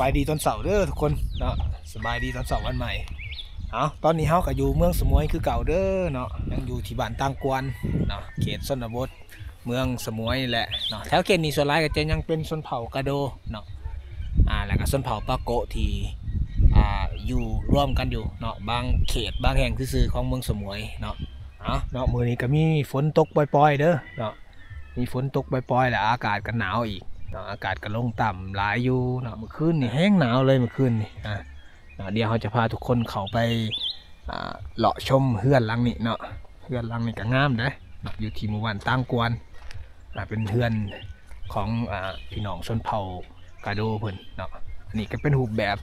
บายดีตอนเสาร์เด้อทุกคนเนาะสบายดีตอนเสาร์วันใหม่เอาตอนนี้เฮาก็อยู่เมืองสมุยคือเก่าเด้อเนาะยังอยู่ที่บ้านตางกวนเนาะเขตชนบทเมืองสมุยแหละเนาะแถวเขตนี้ส่วนหลายก็จะยังเป็นชนเผ่ากะโดเนาะแล้วก็ชนเผ่าปาโกะที่อยู่ร่วมกันอยู่เนาะบางเขตบางแห่งซื่อๆของเมืองสมุยเนาะเนาะมื้อนี้ก็มีฝนตกปล่อยๆเด้อเนาะมีฝนตกปล่อยๆแล้วอากาศก็หนาวอีกเนาะอากาศก็ลงต่ำหลายอยู่เนาะเมื่อคืนนี่แห้งหนาวเลยเมื่อคืนนี่เดี๋ยวเราจะพาทุกคนเข้าไปเลาะชมเฮือนหลังนี้เนาะเฮือนหลังนี้ก็งามเด้ออยู่ที่หมู่บ้านตางกวนเป็นเฮือนของพี่น้องชนเผ่ากาโดเพิ่นเนาะอันนี้ก็เป็นรูปแบบ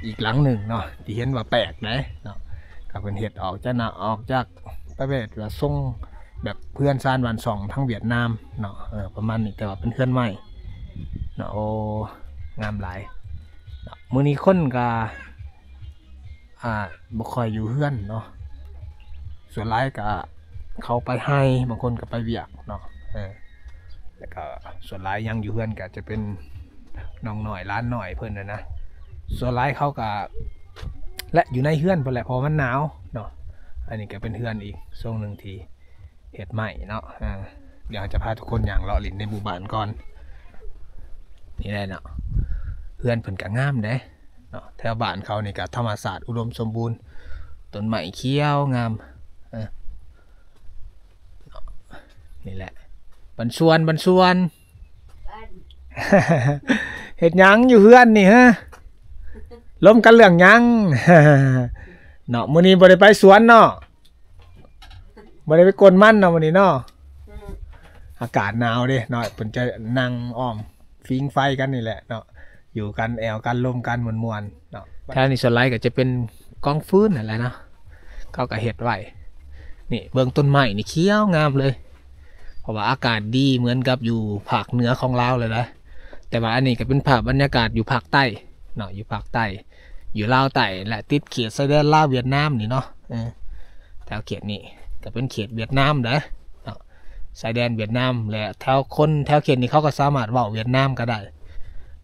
อีกหลังหนึ่งเนาะที่เห็นว่าแปลกนะเนาะก็เป็นเห็ดออกจากประเภทว่าทรงแบบเพื่อนซานวันสองทั้งเวียดนามเนาะประมาณนี้แต่ว่าเป็นเพื่อนใหม่เนาะโอ้งามหลายมื้อนี้คนก็บ่ค่อยอยู่เฮือนเนาะส่วนหลายก็เขาไปให้บางคนก็ไปเวียกเนาะแล้วก็ส่วนหลายยังอยู่เฮือนก็จะเป็นน้องหน่อยร้านหน่อยเพิ่นนะส่วนหลายเขาก็และอยู่ในเฮือนเพิ่นแหละเพราะมันหนาวเนาะอันนี้ก็เป็นเฮือนอีกช่วงหนึ่งที่เฮ็ดใหม่เนาะเดี๋ยวจะพาทุกคนอย่างเลาะลิ้นในหมู่บ้านก่อนนี่แหละเนาะเฮือนเพิ่นก็งามเด้เนาะแถวบ้านเขานี่ก็ธรรมศาสตร์อุดมสมบูรณ์ต้นไม้เขียวงามนี่แหละบันชวนเฮ็ดหยังอยู่เฮือนนี่ฮะล้มกันเรื่องหยังเนาะมื้อนี้บ่ได้ไปสวนเนาะบ่ได้ไปกวนมันเนาะมื้อนี้เนาะอากาศหนาวเด้เนาะเพิ่นจะนั่งอ้อมฟิงไฟกันนี่แหละเนาะอยู่กันแอวกันลมกันม่วนๆเนาะแถวนี้ส่วนใหญ่ก็จะเป็นกองฟืนนั่นแหละเนาะเขาก็เฮ็ดไว้นี่เบิ่งต้นไม้นี่เขียวงามเลยเพราะว่าอากาศดีเหมือนกับอยู่ภาคเหนือของลาวเลยนะแต่ว่าอันนี้ก็เป็นภาพบรรยากาศอยู่ภาคใต้เนาะอยู่ภาคใต้อยู่ลาวใต้และติดเขตชายแดนลาวเวียดนามนี่เนาะแถวเขตนี้ก็เป็นเขตเวียดนามเด้อชายแดนเวียดนามและแถวเขตนี้เขาก็สามารถเว้าเวียดนามก็ได้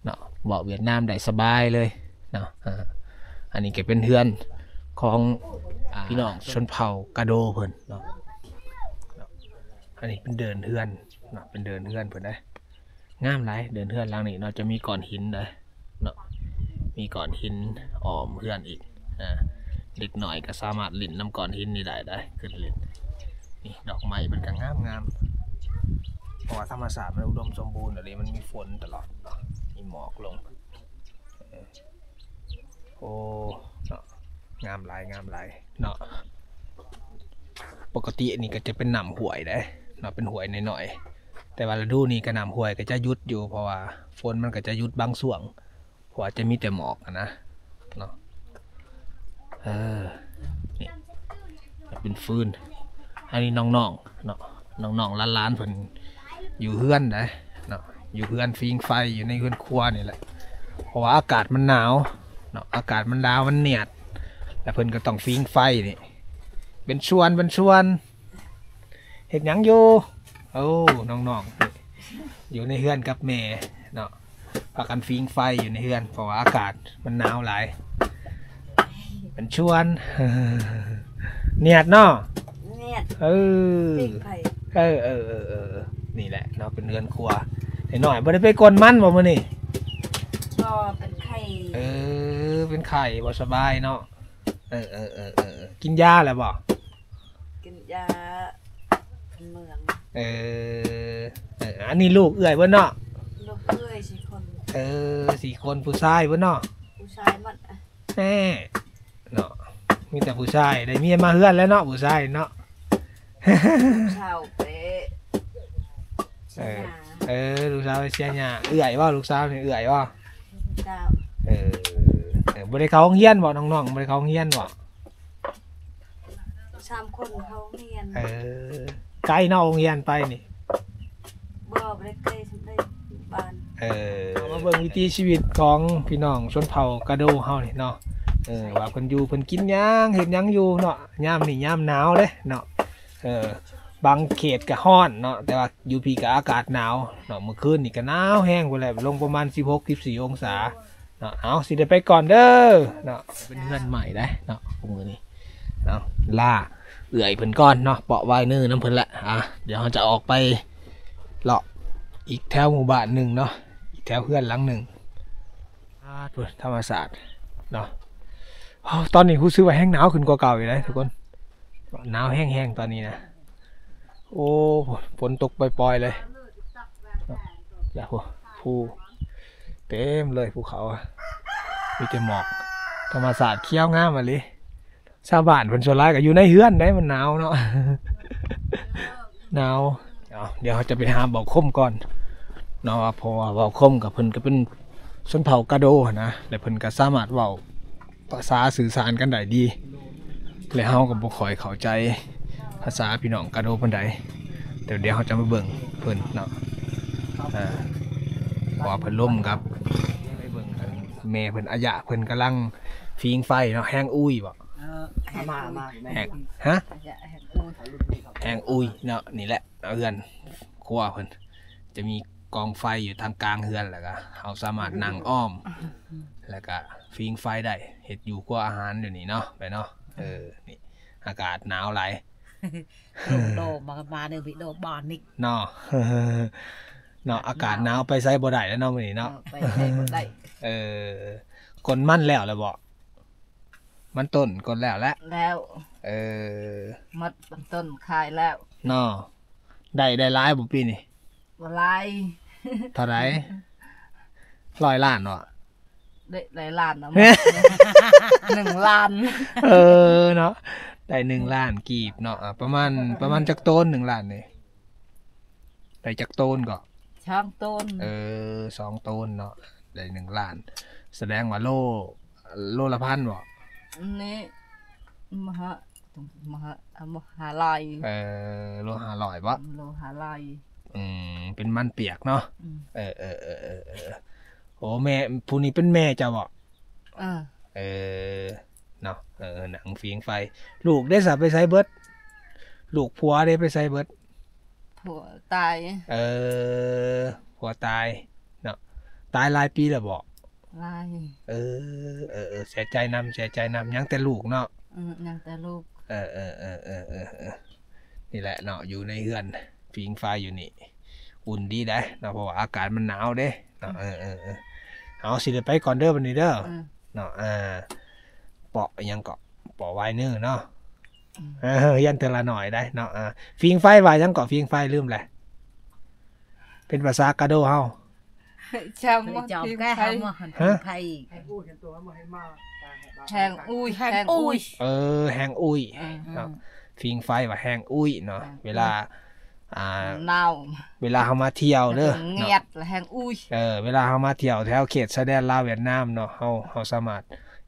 เนาะเว้าเวียดนามได้สบายเลยเนาะอันนี้ก็เป็นเฮือนของพี่น้องชนเผ่ากาโดเพิ่นเนาะอันนี้เป็นเดินเฮือนเนาะเป็นเดินเฮือนเพิ่นได้งามหลายเดินเฮือนหลังนี้เนาะจะมีก้อนหินเลยเนาะมีก้อนหินอ้อมเฮือนอีกเล็กหน่อยก็สามารถลิ่นน้ำก้อนหินนี่ได้ขึ้นเล่นนี่ดอกไม้เป็นกางงามเพราะว่าธรรมชาติมันอุดมสมบูรณ์อะไรมันมีฝนตลอดมีหมอกลงโอ้เนาะงามหลายเนาะปกติอันนี้ก็จะเป็นน้ำห้วยได้เนาะเป็นห้วยหน่อยๆแต่ว่าฤดูนี้ก็น้ำห้วยก็จะยุดอยู่เพราะว่าฝนมันก็จะยุดบางส่วนเพราะว่าจะมีแต่หมอกนะเนาะนี่เป็นฟืนอันนี้น้องๆเนาะน้องๆล้านๆเพิ่นอยู่เฮือนนะเนาะอยู่เฮือนฟิงไฟอยู่ในเฮือนครัวนี่แหละเพราะว่าอากาศมันหนาวเนาะอากาศมันหนาวมันเหนียดแล้วเพิ่นก็ต้องฟิงไฟนี่เป็นชวนเห็นยังอยู่โอ้น้องๆอยู่ในเฮือนกับแม่เนาะพากันฟิงไฟอยู่ในเฮือนเพราะว่าอากาศมันหนาวหลายเป็นชวนเนียดเนาะนี่แหละเนาะเป็นเฮือนครัวหน่อยบ่ได้ไปกวนมันบ่มื้อนี้ก็เป็นไข่เป็นไข่บ่สบายเนาะกินยาแล้วบ่กินยาเมืองอันนี้ลูกเอื้อยเบิ่นเนาะลูกเอื้อย4 คน4 คนผู้ชายเบิ่นเนาะผู้ชายหมดเนาะมีแต่ผู้ชายได้เมียมาเฮือนแล้วเนาะผู้ชายเนาะชาวเป๊ะลูกสาวเสียหญ้าเอื้อยว่าลูกสาวนี่เอื้อยว่าเจ้าบ่ได้เข้าโรงเรียนบ่น้องๆบ่ได้เข้าโรงเรียนบ่3 คนเขาเรียนไกลเนาะโรงเรียนไปนี่บ่ได้ใกล้สำได้บ้านมาเบิ่งวิถีชีวิตของพี่น้องชนเผ่ากาโดเฮานี่เนาะว่าเพิ่นอยู่เพิ่นกินหยังเฮ็ดหยังอยู่เนาะยามนี่ยามหนาวเด้เนาะ บางเขตก็ร้อนเนาะแต่ว่าอยู่พี่ก็อากาศหนาวเนาะเมื่อคืนนี่ก็หนาวแห้งไปเลยลงประมาณ16-14องศาเนาะเอาสิได้ไปก่อนเด้อเนาะเป็นเพื่อนใหม่ได้เนาะพวกมือนี้เนาะล่าเอื่อยเพิ่นก่อนเนาะเปาะไว้นื้อน้ำเพิ่นละเดี๋ยวเราจะออกไปเลาะอีกแถวหมู่บ้านหนึ่งเนาะอีกแถวเพื่อนหลังหนึ่งธรรมศาสตร์เนาะตอนนี้รู้สึกว่าแห้งหนาวขึ้นกว่าเก่าอยู่เลยทุกคนหนาวแห้งๆตอนนี้นะโอ้ฝนตกปล่อยๆเลยอย่าภูเต็มเลยภูเขามีแต่หมอกธรรมศาสตร์เขี้ยวงามมาเลยชาวบ้านเพิ่นส่วนหลายก็อยู่ในเฮือนได้มันหนาวเนาะ หนาวเดี๋ยวเราจะไปหาเบาคมก่อนเนาะเพราะว่าเบาคมกับเพิ่นก็เป็นชนเผ่ากาโดนะและเพิ่นก็สามารถเว้าภาษาสื่อสารกันได้ดีและเฮาก็บ่ค่อยเข้าใจภาษาพี่น้องกาโดปานใดเดี๋ยวเราจะมาเบิ่งเพิ่นเนาะพอเพิ่นล่มครับไปเบิ่งแม่เพิ่นอายะเพิ่นกำลังฟิงไฟเนาะแห้งอุ้ยบ่แห้งฮะแห้งอุ้ยเนาะนี่แหละเฮือนครัวเพิ่นจะมีกองไฟอยู่ทางกลางเฮือนแล้วก็เฮาสามารถนั่งอ้อมแล้วก็ฟิงไฟได้เฮ็ดอยู่ครัวอาหารอยู่นี่เนาะไปเนาะนี่อากาศหนาวหลายโดมาเดี๋ยวพี่โดบอนนิกเนาะเนาะอากาศหนาวไปไสบ่ได้แล้วเนาะมื้อนี้เนาะไปไสบ่ได้คนมั่นแล้วบ่มันต้นคนแล้วมัดต้นขายแล้วเนาะได้หลายบ่ปีนี้บ่หลายเท่าไหร่100 ล้านเนาะได้หลายล้านเนาะ1 ล้านเนาะได้1 ล้านกีบเนาะประมาณจักต้น1 ล้านนี่ได้จักต้นก็2 ต้น2 ต้นเนาะได้1 ล้านแสดงว่าโลละพันบ่นี่มหาลอยโล500บ่โล500เป็นมันเปียกเนาะโอ้แม่ผู้นี้เป็นแม่เจ้าบ่เนาะหนังฟิงไฟลูกได้สับไปไสเบิดลูกผัวได้ไปไสเบิดผัวตายผัวตายเนาะตายหลายปีแล้วบ่หลายเสียใจนำยังแต่ลูกเนาะยังแต่ลูกนี่แหละเนาะอยู่ในเฮือนฟิงไฟอยู่นี่อุ่นดีได้เนาะเพราะว่าอากาศมันหนาวเด้เนาะเอาสิได้ไปก่อนเด้อบัดนี้เด้อเนาะเปาะยังเกาะเปาะไวเนื้อเนาะยันเทละหน่อยได้เนาะฟิงไฟไว้ยังเกาะฟิงไฟลืมแหละเป็นภาษากาโดเฮาจำแก้มาหันไทยแหงอุ้ยแหงอุ้ยเนาะฟิงไฟว่าแหงอุ้ยเนาะเวลาเวลาเฮามาเที่ยวเด้อเงียดแหงอุ้ยเวลาเฮามาเที่ยวแถวเขตชายแดนลาวเวียดนามเนาะเฮาสามารถ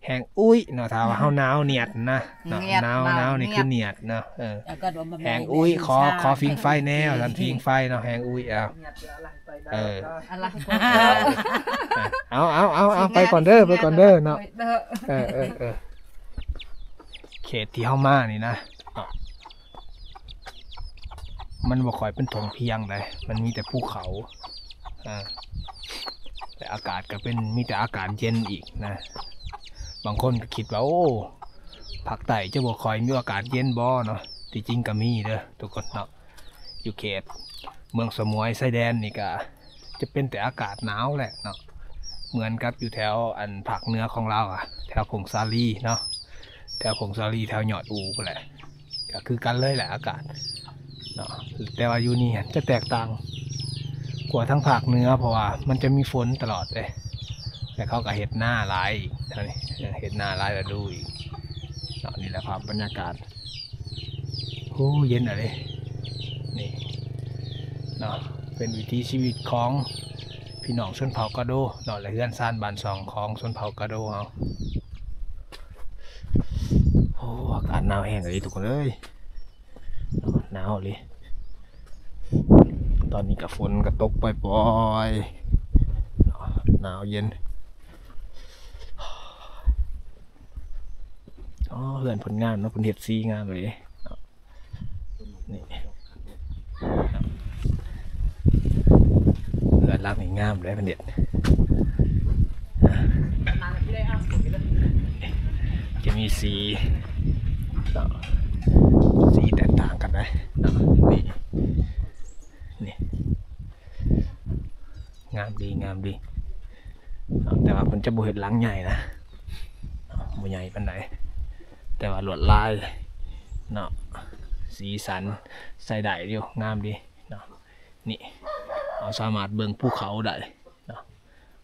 แหงอุ้ยเนาะถ้าว่าเฮาหนาวเนียดนะเนาะหนาวนี่คือเนียดเนาะแหงอุ้ยขอฟิงไฟแนวท่านฟิงไฟเนาะแหงอุ้ยเอาไปก่อนเด้อเนาะเขตที่เฮามานี่นะมันบ่ค่อยเป็นทงเพียงเลยมันมีแต่ภูเขาแต่อากาศก็เป็นมีแต่อากาศเย็นอีกนะบางคนก็คิดว่าโอ้ภาคใต้จะบ่ค่อยมีอากาศเย็นบ่เนาะที่จริงก็มีเด้อทุกคนเนาะอยู่เขตเมืองสมวยชายแดนนี่ก็จะเป็นแต่อากาศหนาวแหละเนาะเหมือนกับอยู่แถวอันภาคเหนือของเราแถวพงซาลีเนาะแถวพงซาลีแถวหยอดอูก็แหละก็คือกันเลยแหละอากาศเนาะแต่ว่าอยู่นี่จะแตกต่างกว่าทั้งภาคเหนือเพราะว่ามันจะมีฝนตลอดเลยแต่เขาก็เห็ดหน้าลายอีกเท่านี้เห็ดหน้าลายแล้วดูอีกเนาะนี่แหละครับบรรยากาศโอ้เย็นอะไรนี่เนาะเป็นวิถีชีวิตของพี่น้องชนเผ่ากาโดเนาะและเฮือนซ่านบ้านซองของชนเผ่ากาโดเอาโอ้อากาศหนาวแห้งเลยทุกคนเลยหนาวเลยตอนนี้กับฝนก็ตกปล่อยๆหนาวเย็นเฮือนผลงานเนาะผลเห็ดซีงานเลยนี่ นลักนี่งามเลยพันเด็ดจะมีสีแตกต่างกันนะนี่งามดีแต่ว่ามันจะบ่เห็นหลังใหญ่นะบ่ใหญ่ปานใดแต่ว่าลวดลายเนาะสีสันใส่ได้เดียวงามดีเนาะนี่เราสามารถเบิ่งภูเขาได้เนาะ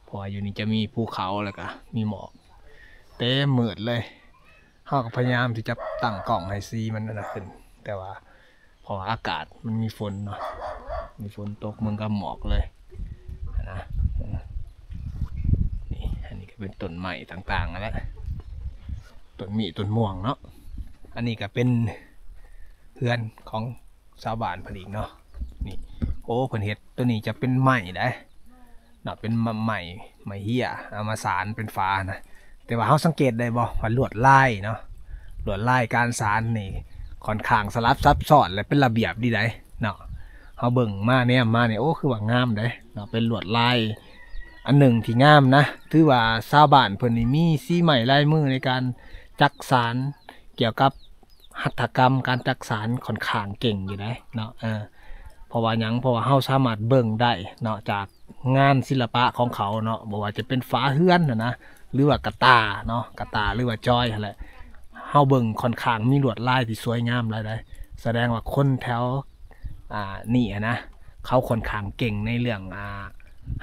เพราะอยู่นี่จะมีภูเขาแล้วก็มีหมอกเต็มมืดเลยเราก็พยายามที่จะตั้งกล้องให้สีมันนั่นขึ้นแต่ว่าพออากาศมันมีฝนเนาะมีฝนตกมันก็หมอกเลยนะนี่อันนี้ก็เป็นต้นไม้ต่างๆนั่นแหละต้นมีต้นม่วงเนาะอันนี้ก็เป็นเฮือนของชาวบ้านเพิ่นอีกเนาะนี่โอ้เพิ่นเฮ็ดตัวนี้จะเป็นไม้ได้เนาะเป็นไม้เหี้ยเอามาสานเป็นฟ้านะแต่ว่าเราสังเกตได้บ่ว่าลวดลายเนาะลวดลายการสานนี่ค่อนข้างสลับซับซ้อนและเป็นระเบียบดีได้เนาะเขาเบิ่งมาเนี่ยโอ้คือว่างามได้เนาะเป็นลวดลายอันหนึ่งที่งามนะถือว่าชาวบ้านเพิ่นนี่มีสีไม้ลายมือในการจักสานเกี่ยวกับหัตถกรรมการจักสานค่อนข้างเก่งอยู่ได้เนาะเพราะว่าเฮาสามารถเบิ่งได้เนาะจากงานศิลปะของเขาเนาะบ่ว่าจะเป็นฝาเฮือนนะหรือว่ากระตาเนาะกระตาหรือว่าจอยอะไรเฮาเบิ่งค่อนข้างมีลวดลายที่สวยงามหลายได้แสดงว่าคนแถวนี่นะเขาค่อนข้างเก่งในเรื่อง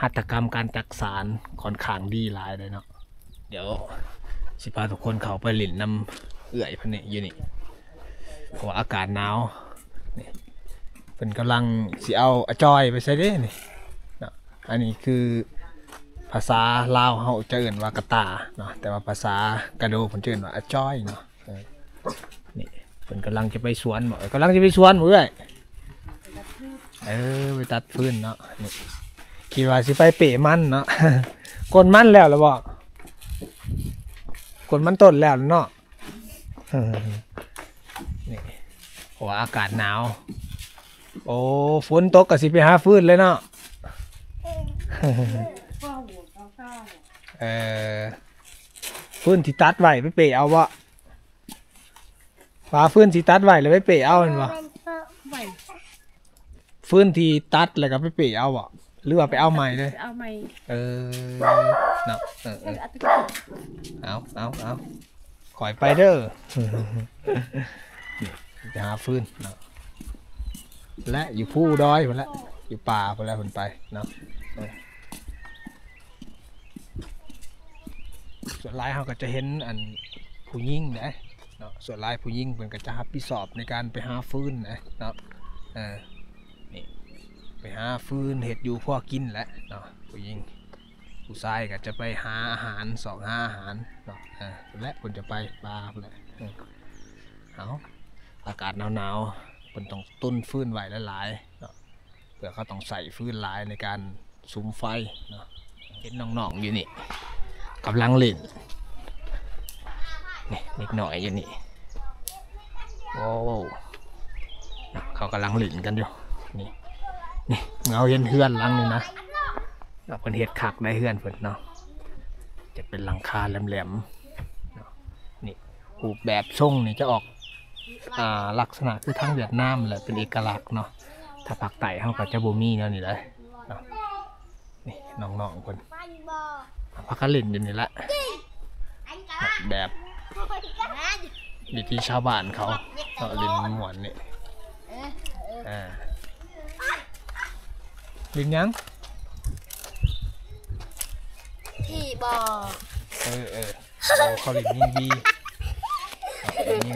หัตถกรรมการจักสานค่อนข้างดีหลายเลยเนาะเดี๋ยวสิพาทุกคนเข้าไปหลินน้ำเอื่อยพันนี่อยู่นี่เพราะว่าอากาศหนาวนี่เป็นกำลังสิเอาจอยไปใช้ได้นี่เนาะอันนี้คือภาษาลาวเขาจะเอื่นว่ากระตาเนาะแต่ว่าภาษากระโดผมจะเอื่นว่าจอยเนาะนี่เป็นกำลังจะไปสวนหมดกำลังจะไปสวนหมดเลยไปตัดฟืนเนาะนี่คิดว่าสิไปเป๋มันเนาะกนมันแล้วหรือเปล่ากนมันต้นแล้วเนาะนี่เพราะว่าอากาศหนาวโอ้ฝนตกก็สิไปหาฟืนเลยเนาะฟืนที่ตัดไว้ไปเป๋เอาวะฟ้าฟืนที่ตัดไว้แล้วไปเป๋เอาเห็นปะฟืนที่ตัดแล้วก็ไปเป๋เอาวะหรือว่าไปเอาใหม่เลยเอาใหม่เนาะเอาขอยไปเด้อจะหาฟืนเนาะและอยู่ผู้ดอยคนละอยู่ป่าคนละคนไปเนาะส่วนลายเขาก็จะเห็นอันผู้ยิ่งนะเนาะส่วนลายผู้ยิ่งเป็นก็จะรับผิดชอบในการไปหาฟืนนะเนาะนี่ไปหาฟืนเห็ดอยู่พอกินแหละเนาะผู้ยิ่งผู้ชายก็จะไปหาอาหารหาอาหารเนาะและคนจะไปปลาแหละเอาอากาศหนาวคนต้องตุ้นฟืนไว้หลายๆเนาะเพื่อเขาต้องใส่ฟืนหลายในการสุมไฟเนาะเห็นน้องๆอยู่นี่กำลังเล่นนี่นิดหน่อยอยู่นี่โอ้เขากำลังเล่นกันอยู่นี่เงาเห็นเฮือนหลังนี่นะเพิ่นเฮ็ดคักได้เฮือนเพิ่นเนาะจะเป็นหลังคาแหลมๆนี่รูปแบบทรงนี่จะออกลักษณะคือทางเวียดนามแหละเป็นเอกลักษณ์เนาะถ้าภาคใต้เฮาก็จะบ่มีแนวนี้เลยนี่น้องๆเพิ่นพักกันเล่นอยู่นี่แหละแบบที่ชาวบ้านเขาเล่นหมวนนี่เล่นยังที่บ่เขาเล่นยิง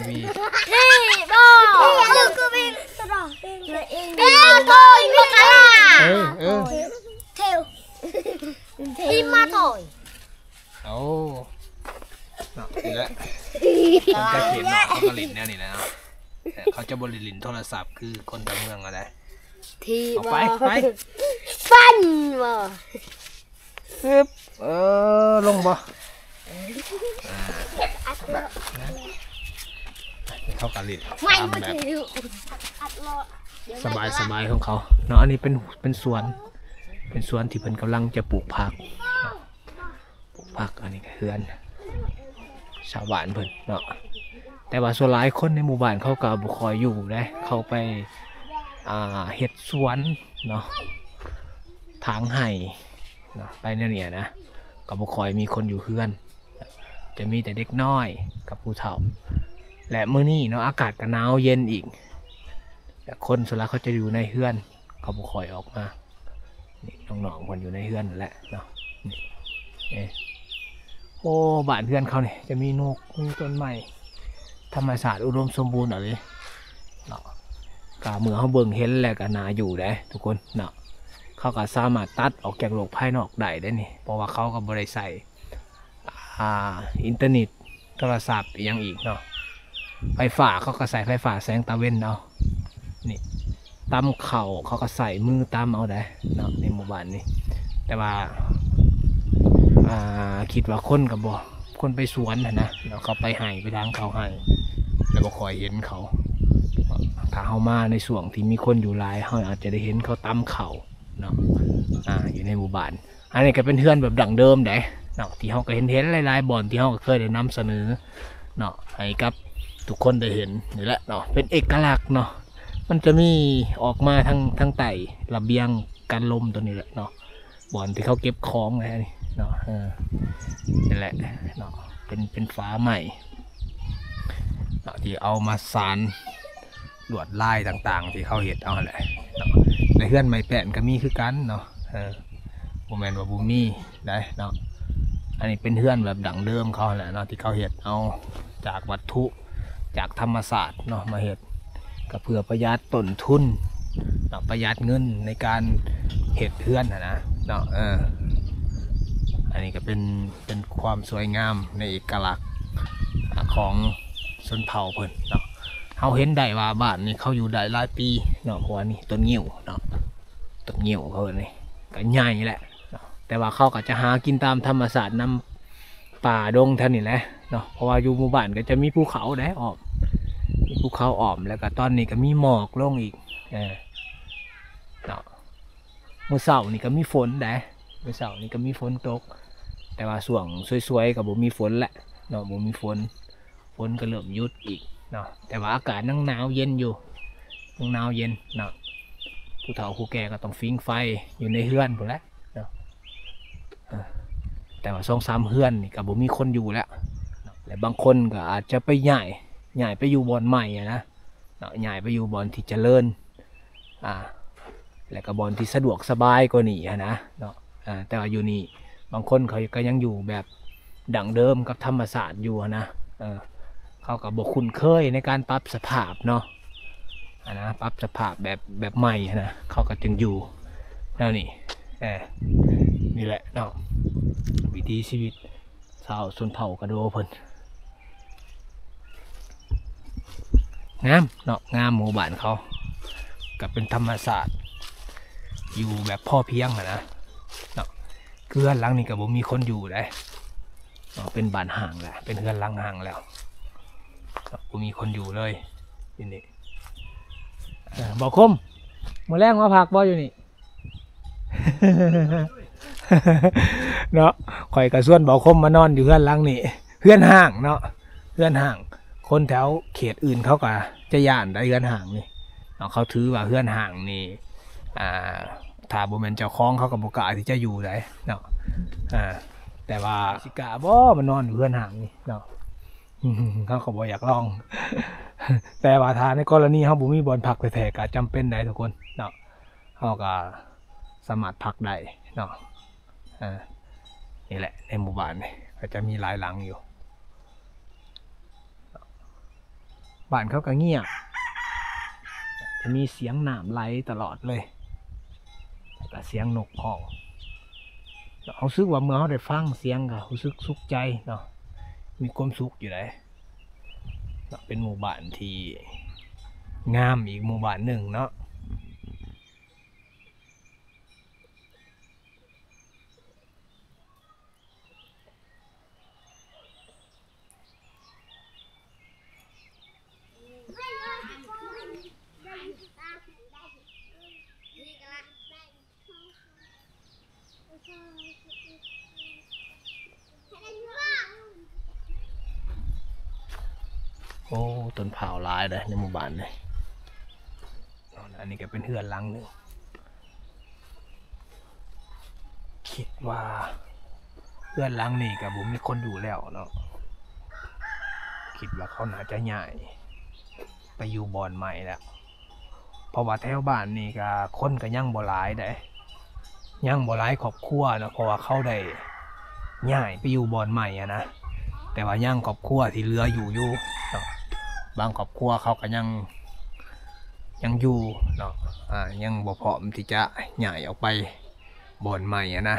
วีที่บ่ลูกก็เป็นตลอดเป็นโตยมากะเทวที่มาโตยโอ้เนาะนี่แหละคนจะเขียนเนาะเขาก็เล่นแนวนี้แล้วเขาจะบริลินโทรศัพท์คือคนต่างเมืองอะไรที่ไปฟันบ่ซึบลงบ่เขากะลินตามแบบสบายของเขาเนาะอันนี้เป็นสวน เป็นสวนที่เพิ่นกำลังจะปลูกผักอันนี้ก็เฮือนชาวบ้านเพิ่นเนาะแต่ว่าส่วนหลายคนในหมู่บ้านเขาก็บ่ค่อยอยู่ได้เขาไปเฮ็ดสวนเนาะทางไห่เนาะไปเนี่ยนะก็บ่ค่อยมีคนอยู่เฮือนจะมีแต่เด็กน้อยกับผู้เฒ่าและมื้อนี้เนาะอากาศก็หนาวเย็นอีกแต่คนส่วนใหญ่เขาจะอยู่ในเฮือนเขาบ่ค่อยออกมานี่น้องๆคนอยู่ในเฮือนนั่นแหละเนาะนี่โอ้บ้านเฮือนเขาเนี่ยจะมีนกมีต้นไม้ธรรมชาติอุดมสมบูรณ์อะไรเนาะกาเมื่อเขาเบิ่งเห็นแล้วก็น่าอยู่ได้ทุกคนเนาะเขาก็สามารถตัดออกจากโลกภายนอกได้นี่เพราะว่าเขาก็บ่ได้ใส่อินเทอร์เน็ตโทรศัพท์อย่างอีกเนาะไฟฟ้าเขาก็ใส่ไฟฟ้าแสงตะเวนเอานี่ตำเข่าเขาก็ใส่มือตำเอาได้เนาะในหมู่บ้านนี้แต่ว่าคิดว่าคนกับบ่คนไปสวนนะแล้วเขาไปให้ไปทางเขาให้แล้วบ่คอยเห็นเขาถ้าเขามาในส่วงที่มีคนอยู่หลายเขาอาจจะได้เห็นเขาตำเข่าเนาะอยู่ในหมู่บ้านอันนี้ก็เป็นเฮือนแบบดั้งเดิมเด้เนาะที่เขาก็เห็นหลายๆบ่อนที่เขาก็เคยได้นำเสนอเนาะให้กับทุกคนได้เห็นนี่แหละเนาะเป็นเอกลักษณ์เนาะมันจะมีออกมาทั้งไต่ระเบียงกันลมตัวนี้แหละเนาะบ่อนที่เขาเก็บของอะไรนี่เนาะนี่แหละเนาะเป็นฝาใหม่เนาะที่เอามาสานลวดลายต่างๆที่เขาเห็ดเอาแหละเนาะในเฮือนไม้แป้นก็มีคือกันเนาะโมเมนต์ว่าบูมี่ได้เนาะอันนี้เป็นเฮือนแบบดั้งเดิมเขาแหละเนาะที่เขาเห็ดเอาจากวัตถุจากธรรมศาสตร์เนาะมาเห็ดก็เพื่อประหยัดต้นทุนเนาะประหยัดเงินในการเห็ดเฮือนนะเนาะอันนี้ก็เป็นความสวยงามในเอกลักษณ์ของชนเผ่าเพิ่นเนาะเขาเห็นได้ว่าบ้านนี้เขาอยู่ได้หลายปีเนาะเพราะว่านี่ต้นเงี้ยวเนาะต้นเงี้ยวเขาเนี่ยก็ใหญ่แหละเนาะแต่ว่าเขาก็จะหากินตามธรรมศาสตร์นำป่าดงเท่านี้แหละเนาะเพราะว่าอยู่หมู่บ้านก็จะมีภูเขาได้ออกมีภูเขาอ้อมแล้วก็ตอนนี้ก็มีหมอกลงอีกเนาะเมื่อเช้านี่ก็มีฝนได้เมื่อเช้านี่ก็มีฝนตกแต่ว่าส่วงสวยๆกับบ่มีฝนแหละเนาะบ่มีฝนก็เริ่มหยุดอีกเนาะแต่ว่าอากาศนั่งหนาวเย็นอยู่นั่งหนาวเย็นเนาะผู้เฒ่าผู้แก่ก็ต้องฟิงไฟอยู่ในเฮือนหมดแล้วเนาะแต่ว่า2-3เฮือนนี่ก็บ่มีคนอยู่แล้วและบางคนก็อาจจะไปย้ายไปอยู่บ่อนใหม่นะเนาะย้ายไปอยู่บ่อนที่เจริญและก็บ่อนที่สะดวกสบายกว่านี้นะเนาะแต่ว่าอยู่นี่บางคนเขาก็ยังอยู่แบบดั่งเดิมกับธรรมศาสตร์อยู่นะเขาก็บอกคุ้นเคยในการปรับสภาพเนาะนะปรับสภาพแบบใหม่นะเขาก็จึงอยู่แล้วนี่นี่แหละเนาะวิถีชีวิตชาวชนเผ่ากระโดเพิ่นงามเนาะงามหมู่บ้านเขาก็เป็นธรรมศาสตร์อยู่แบบพ่อเพียงนะเนาะเฮือนหลังนี้ก็บ่มีคนอยู่เลยเป็นบ้านห่างแหละเป็นเฮือนหลังห่างแล้วบ่มีคนอยู่เลยที่นี่บอกคมมื้อแรงมาพักบ่อยู่นี่ เนาะข่อยกระส่วนบอกคมมานอนอยู่เฮือนหลังนี่เฮือนห่างเนาะเฮือนห่างคนแถวเขตอื่นเขาก็จะย่านได้เฮือนห่างนี่เนาะเขาถือว่าเฮือนห่างนี่ถ้าบ่แม่นเจ้าของเขาก็บ่กล้าที่จะอยู่ได้เนาะแต่ว่าสิกล้าบ่มานอนอยู่เฮือนห่างนี่เนาะเขาก็บ่อยากลอง แต่ว่าถ้าในกรณีเขาบ่มีบ่อนพักแท้ๆก็จำเป็นได้ทุกคนเนาะเขาก็สามารถพักได้เนาะนี่แหละในหมู่บ้านนี่ก็จะมีหลายหลังอยู่บ้านเขาก็เงียบจะมีเสียงน้ำไหลตลอดเลยแล้วก็เสียงนกฮ้องเขาซึกว่าเมื่อเขาได้ฟังเสียงก็รู้สึกสุขใจเนาะมีความสุขอยู่เลยเป็นหมู่บ้านที่งามอีกหมู่บ้านหนึ่งเนาะ โอ้ต้นเผาหลายเลยในหมู่บ้านเลยอันนี้ก็เป็นเฮือนหลังหนึ่งคิดว่าเฮือนหลังนี่กับผมมีคนอยู่แล้วเนาะคิดว่าเขาน่าจะย้ายไปอยู่บ่อนใหม่แล้วเพราะว่าแถวบ้านนี่ก็คนก็ยังบ่หลายได้ยังบ่หลายครอบครัวเนาะเพราะว่าเขาได้ย้ายไปอยู่บ่อนใหม่อะนะแต่ว่ายังครอบครัวที่เหลืออยู่เนาะบางครอบครัวเขาก็ยังอยู่เนาะยังบ่พร้อมที่จะย้ายออกไปบ่อนใหม่อะนะ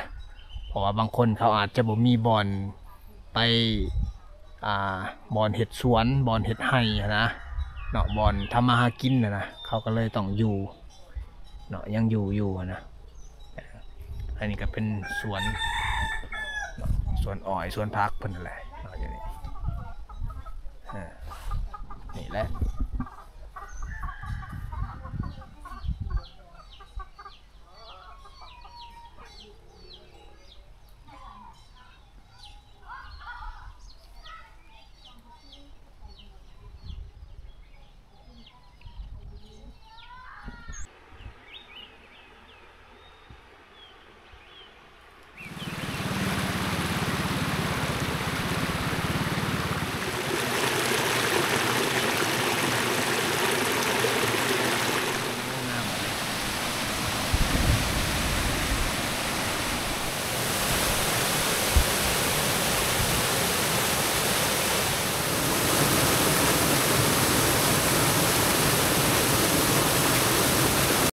เพราะว่าบางคนเขาอาจจะบ่มีบ่อนไปบ่อนเห็ดสวนบ่อนเห็ดไห่นะเนาะบ่อนทำมาหากินนะเขาก็เลยต้องอยู่เนาะยังอยู่นะอันนี้ก็เป็นสวนสวนอ้อยสวนพักเพิ่นนั่นแหละเนาะอย่างนี้นี่แหละ